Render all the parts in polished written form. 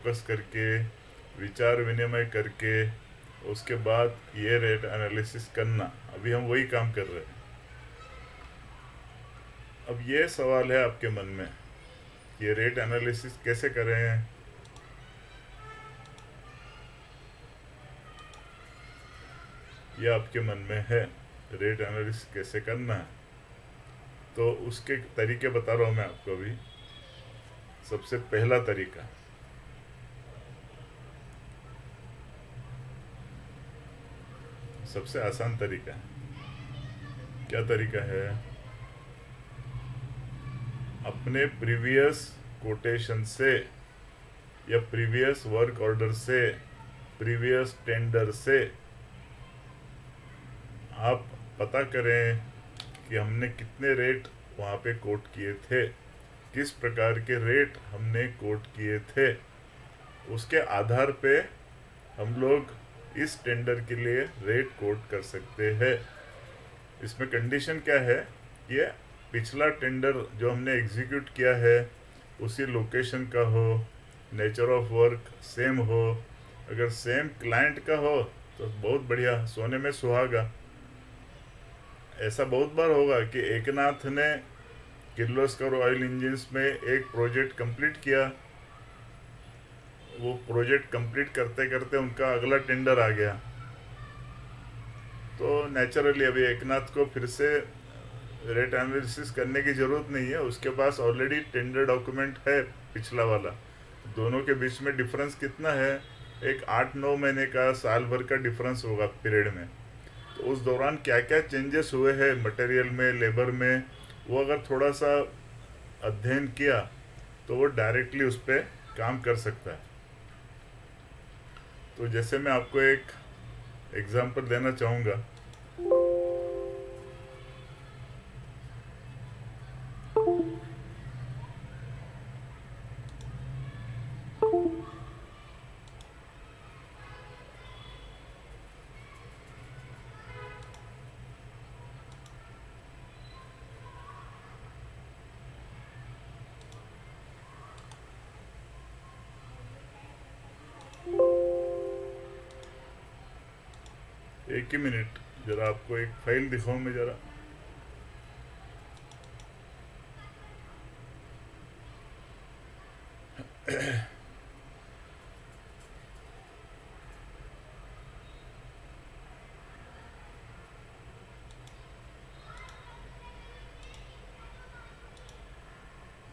Focus करके, विचार विनिमय करके, उसके बाद ये रेट एनालिसिस करना, अभी हम वही काम कर रहे हैं। अब ये सवाल है आपके मन में, ये रेट एनालिसिस कैसे करें? ये आपके मन में है, रेट एनालिसिस कैसे करना है। तो उसके तरीके बता रहा हूँ मैं आपको अभी। सबसे पहला तरीका, सबसे आसान तरीका है। क्या तरीका है? अपने प्रीवियस कोटेशन से या प्रीवियस वर्क ऑर्डर से, प्रीवियस टेंडर से आप पता करें कि हमने कितने रेट वहाँ पे कोट किए थे, किस प्रकार के रेट हमने कोट किए थे। उसके आधार पे हम लोग इस टेंडर के लिए रेट कोट कर सकते हैं। इसमें कंडीशन क्या है? ये पिछला टेंडर जो हमने एग्जीक्यूट किया है उसी लोकेशन का हो, नेचर ऑफ वर्क सेम हो। अगर सेम क्लाइंट का हो तो बहुत बढ़िया, सोने में सुहागा। ऐसा बहुत बार होगा कि एकनाथ ने किर्लोस्कर ऑयल इंजिन्स में एक प्रोजेक्ट कंप्लीट किया, वो प्रोजेक्ट कंप्लीट करते करते उनका अगला टेंडर आ गया, तो नेचुरली अभी एकनाथ को फिर से रेट एनालिसिस करने की ज़रूरत नहीं है, उसके पास ऑलरेडी टेंडर डॉक्यूमेंट है पिछला वाला। दोनों के बीच में डिफरेंस कितना है? एक 8-9 महीने का, साल भर का डिफरेंस होगा पीरियड में। तो उस दौरान क्या क्या चेंजेस हुए हैं मटेरियल में, लेबर में, वो अगर थोड़ा सा अध्ययन किया तो वो डायरेक्टली उस पर काम कर सकता है। तो जैसे मैं आपको एक एग्जांपल देना चाहूँगा। एक ही मिनट, जरा आपको एक फाइल दिखाऊं मैं जरा।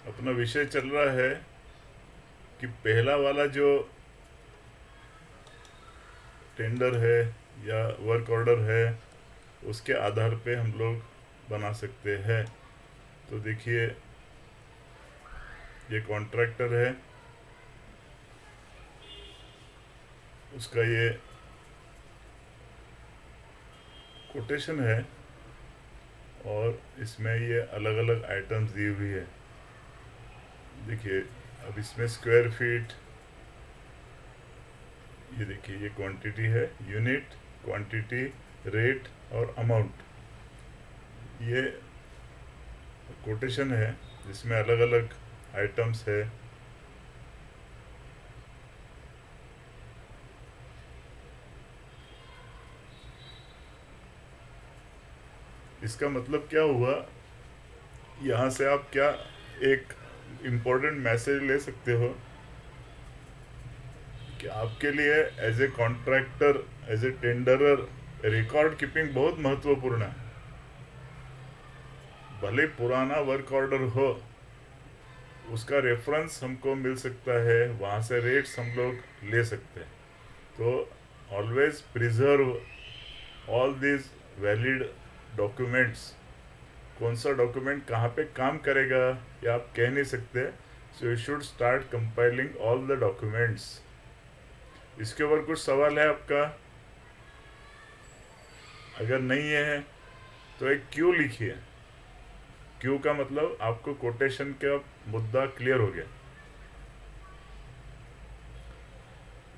अपना विषय चल रहा है कि पहला वाला जो टेंडर है या वर्क ऑर्डर है उसके आधार पे हम लोग बना सकते हैं। तो देखिए, ये कॉन्ट्रैक्टर है, उसका ये कोटेशन है और इसमें ये अलग अलग आइटम्स दी हुई है। देखिए, अब इसमें स्क्वायर फीट, ये देखिए ये क्वांटिटी है, यूनिट, क्वांटिटी, रेट और अमाउंट, ये कोटेशन है जिसमें अलग अलग आइटम्स है। इसका मतलब क्या हुआ? यहाँ से आप क्या एक इम्पोर्टेंट मैसेज ले सकते हो कि आपके लिए as a contractor, as a tenderer, record keeping बहुत महत्वपूर्ण है। भले पुराना वर्क ऑर्डर हो, उसका रेफरेंस हमको मिल सकता है, वहाँ से रेट्स हम लोग ले सकते हैं। तो always preserve all this valid documents. कौन सा डॉक्यूमेंट कहाँ पे काम करेगा ये आप कह नहीं सकते, so you should start compiling all the documents. इसके ऊपर कुछ सवाल है आपका? अगर नहीं है तो एक क्यू लिखिए। क्यू का मतलब आपको कोटेशन का मुद्दा क्लियर हो गया।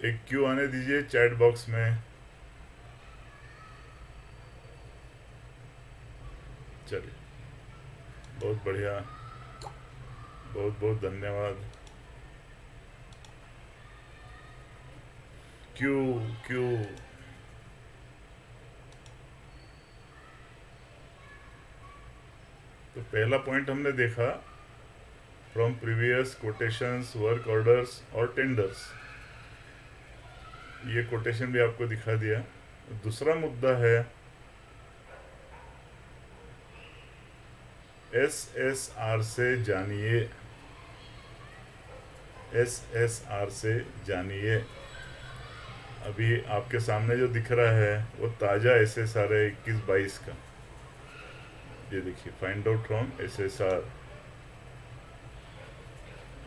एक क्यू आने दीजिए चैट बॉक्स में। चलिए, बहुत बढ़िया, बहुत बहुत धन्यवाद। क्यू क्यू तो पहला पॉइंट हमने देखा from previous quotations, work orders और टेंडर्स, ये कोटेशन भी आपको दिखा दिया। दूसरा मुद्दा है SSR से जानिए, SSR से जानिए। अभी आपके सामने जो दिख रहा है वो ताज़ा SSR है 21-22 का। ये देखिए, फाइंड आउट फ्रॉम SSR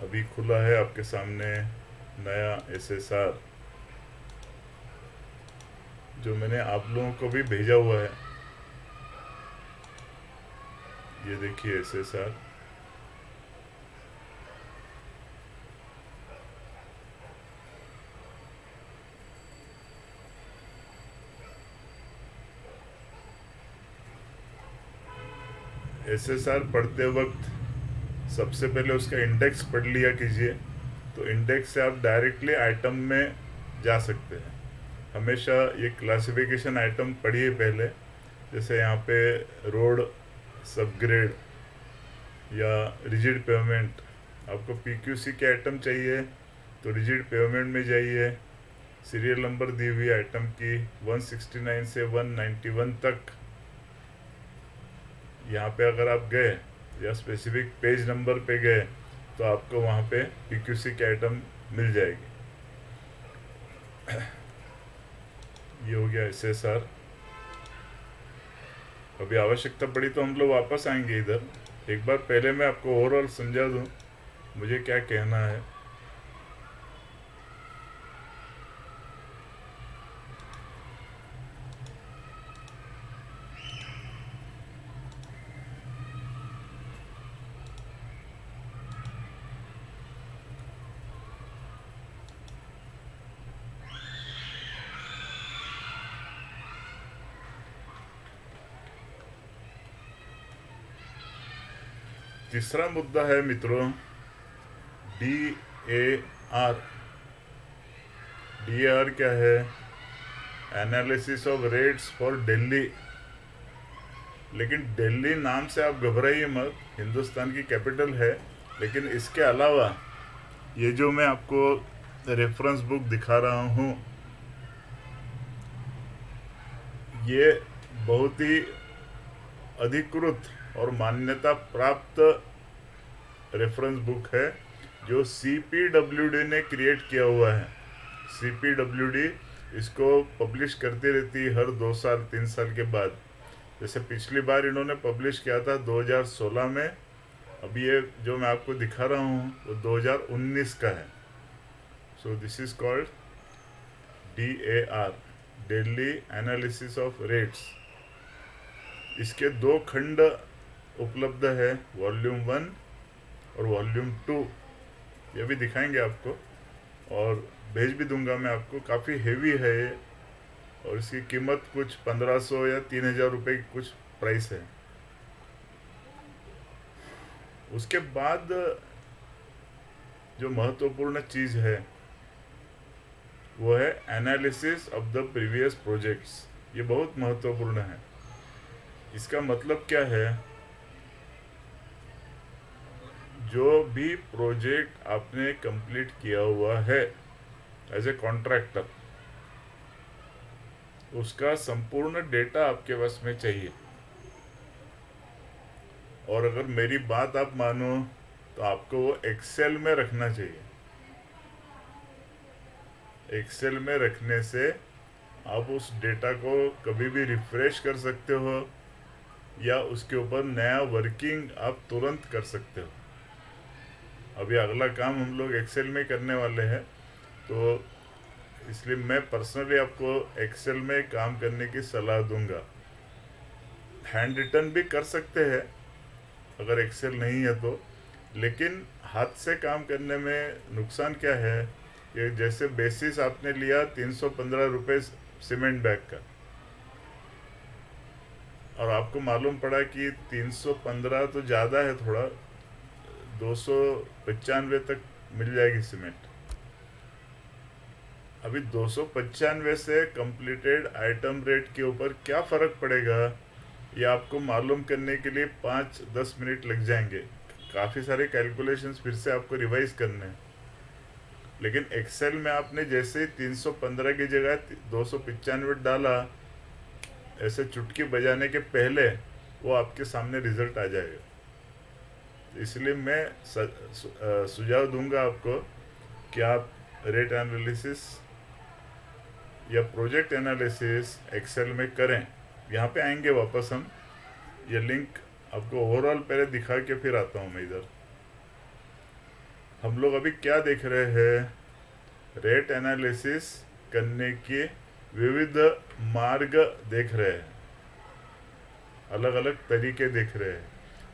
अभी खुला है आपके सामने नया SSR जो मैंने आप लोगों को भी भेजा हुआ है। ये देखिए SSR, SSR पढ़ते वक्त सबसे पहले उसका इंडेक्स पढ़ लिया कीजिए, तो इंडेक्स से आप डायरेक्टली आइटम में जा सकते हैं। हमेशा ये क्लासिफिकेशन आइटम पढ़िए पहले, जैसे यहाँ पे रोड सबग्रेड या रिजिड पेमेंट, आपको PQC के आइटम चाहिए तो रिजिड पेमेंट में जाइए। सीरियल नंबर दी हुई आइटम की 169 से 191 तक यहाँ पे अगर आप गए या स्पेसिफिक पेज नंबर पे गए तो आपको वहाँ पे PQC के आइटम मिल जाएगी। ये हो गया SSR। अभी आवश्यकता पड़ी तो हम लोग वापस आएंगे इधर। एक बार पहले मैं आपको ओवरऑल समझा दूं मुझे क्या कहना है। तीसरा मुद्दा है मित्रों DAR। DAR क्या है? Analysis of rates for Delhi. लेकिन दिल्ली नाम से आप घबराइए मत, हिंदुस्तान की कैपिटल है। लेकिन इसके अलावा ये जो मैं आपको रेफरेंस बुक दिखा रहा हूँ, ये बहुत ही अधिकृत और मान्यता प्राप्त रेफरेंस बुक है जो CPWD ने क्रिएट किया हुआ है। CPWD इसको पब्लिश करती रहती है हर 2 साल 3 साल के बाद। जैसे पिछली बार इन्होंने पब्लिश किया था 2016 में, अभी ये जो मैं आपको दिखा रहा हूँ वो 2019 का है। So this is called DAR, Delhi analysis of rates. इसके 2 खंड उपलब्ध है, वॉल्यूम 1 और वॉल्यूम 2। ये भी दिखाएंगे आपको और भेज भी दूंगा मैं आपको। काफ़ी हेवी है ये और इसकी कीमत कुछ 1500 या 3000 रुपये की कुछ प्राइस है। उसके बाद जो महत्वपूर्ण चीज़ है वो है analysis of the previous projects. ये बहुत महत्वपूर्ण है। इसका मतलब क्या है? जो भी प्रोजेक्ट आपने कंप्लीट किया हुआ है एज ए कॉन्ट्रैक्टर, उसका संपूर्ण डेटा आपके पास में चाहिए। और अगर मेरी बात आप मानो तो आपको वो एक्सेल में रखना चाहिए। एक्सेल में रखने से आप उस डेटा को कभी भी रिफ्रेश कर सकते हो या उसके ऊपर नया वर्किंग आप तुरंत कर सकते हो। अभी अगला काम हम लोग एक्सेल में करने वाले हैं, तो इसलिए मैं पर्सनली आपको एक्सेल में काम करने की सलाह दूंगा। हैंड रिटन भी कर सकते हैं अगर एक्सेल नहीं है तो, लेकिन हाथ से काम करने में नुकसान क्या है? ये जैसे बेसिस आपने लिया 315 रुपये सीमेंट बैग का और आपको मालूम पड़ा कि 315 तो ज़्यादा है, थोड़ा 295 तक मिल जाएगी सीमेंट। अभी 295 से कंप्लीटेड आइटम रेट के ऊपर क्या फ़र्क पड़ेगा, ये आपको मालूम करने के लिए 5-10 मिनट लग जाएंगे। काफ़ी सारे कैलकुलेशंस फिर से आपको रिवाइज करने हैं। लेकिन एक्सेल में आपने जैसे ही 315 की जगह 295 डाला, ऐसे चुटकी बजाने के पहले वो आपके सामने रिजल्ट आ जाएगा। इसलिए मैं सुझाव दूंगा आपको कि आप रेट एनालिसिस या प्रोजेक्ट एनालिसिस एक्सेल में करें। यहाँ पे आएंगे वापस हम, ये लिंक आपको ओवरऑल पहले दिखा के फिर आता हूँ मैं इधर। हम लोग अभी क्या देख रहे हैं, रेट एनालिसिस करने के विविध मार्ग देख रहे हैं, अलग अलग तरीके देख रहे हैं।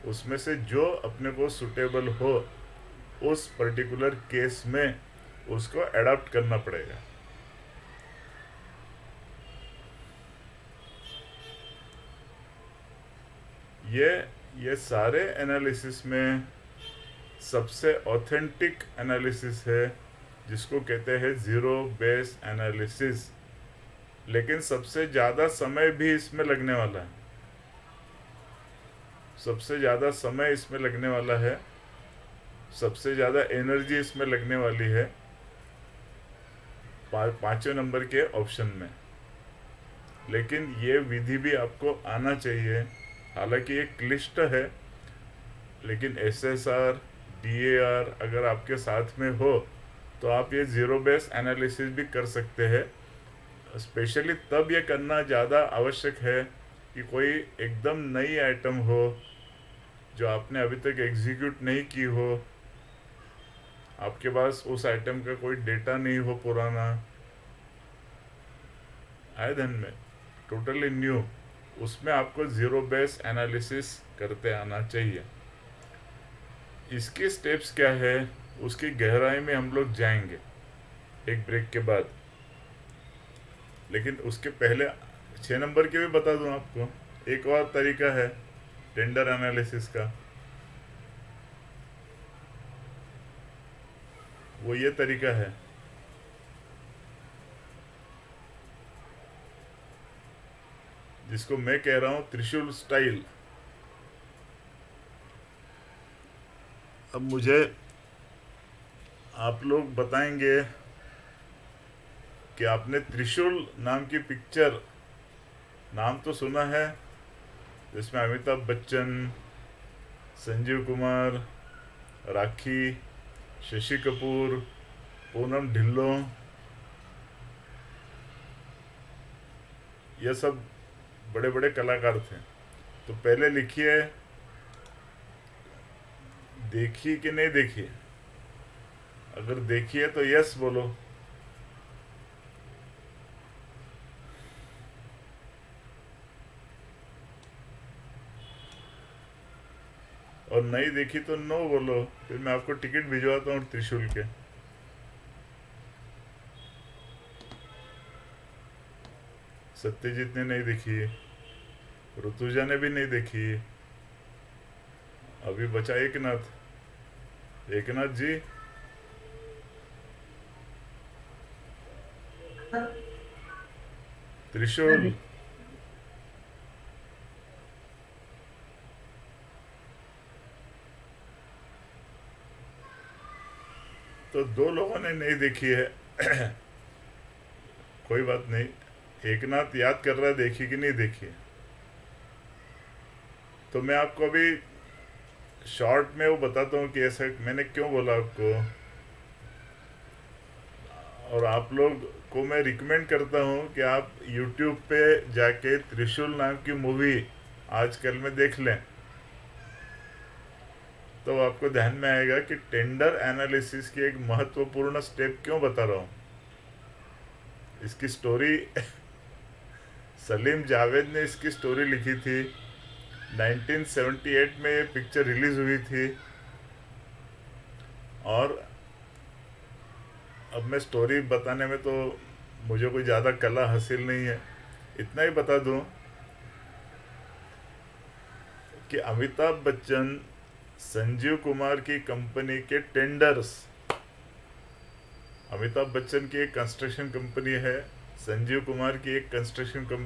उसमें से जो अपने को सुटेबल हो उस पर्टिकुलर केस में उसको एडाप्ट करना पड़ेगा। ये सारे एनालिसिस में सबसे ऑथेंटिक एनालिसिस है, जिसको कहते हैं ज़ीरो बेस एनालिसिस। लेकिन सबसे ज़्यादा समय भी इसमें लगने वाला है, सबसे ज़्यादा समय इसमें लगने वाला है, सबसे ज़्यादा एनर्जी इसमें लगने वाली है पाँचवें नंबर के ऑप्शन में। लेकिन ये विधि भी आपको आना चाहिए। हालांकि ये क्लिष्ट है, लेकिन SSR DAR अगर आपके साथ में हो तो आप ये ज़ीरो बेस एनालिसिस भी कर सकते हैं। स्पेशली तब ये करना ज़्यादा आवश्यक है कि कोई एकदम नई आइटम हो जो आपने अभी तक एग्जीक्यूट नहीं की हो, आपके पास उस आइटम का कोई डेटा नहीं हो पुराना, आए ध्यान में, टोटली न्यू, उसमें आपको ज़ीरो बेस एनालिसिस करते आना चाहिए। इसके स्टेप्स क्या है, उसकी गहराई में हम लोग जाएंगे एक ब्रेक के बाद। लेकिन उसके पहले 6 नंबर के भी बता दूं आपको। एक और तरीका है टेंडर एनालिसिस का, वो ये तरीका है, जिसको मैं कह रहा हूं त्रिशूल स्टाइल। अब मुझे आप लोग बताएंगे कि आपने त्रिशूल नाम की पिक्चर नाम तो सुना है, जिसमें अमिताभ बच्चन, संजीव कुमार, राखी, शशि कपूर, पूनम ढिल्लों, ये सब बड़े बड़े कलाकार थे। तो पहले लिखिए, देखी कि नहीं देखी? अगर देखी है तो यस बोलो। और नहीं देखी तो नो बोलो, फिर मैं आपको टिकट भिजवाता हूँ त्रिशूल के। सत्यजीत ने नहीं देखी, ऋतुजा ने भी नहीं देखी, अभी बचा एकनाथ। एकनाथ जी, त्रिशूल। तो 2 लोगों ने नहीं देखी है। कोई बात नहीं, एकनाथ याद कर रहा है देखी कि नहीं देखी। तो मैं आपको अभी शॉर्ट में वो बताता हूँ कि ऐसा मैंने क्यों बोला आपको। और आप लोग को मैं रिकमेंड करता हूँ कि आप YouTube पे जाके त्रिशूल नाम की मूवी आजकल में देख लें, तो आपको ध्यान में आएगा कि टेंडर एनालिसिस की एक महत्वपूर्ण स्टेप क्यों बता रहा हूँ। इसकी स्टोरी सलीम जावेद ने इसकी स्टोरी लिखी थी। 1978 में ये पिक्चर रिलीज हुई थी। और अब मैं स्टोरी बताने में तो मुझे कोई ज़्यादा कला हासिल नहीं है, इतना ही बता दूं कि अमिताभ बच्चन संजीव कुमार की कंपनी के टेंडर्स अमिताभ बच्चन की एक कंस्ट्रक्शन कंपनी है, संजीव कुमार की एक कंस्ट्रक्शन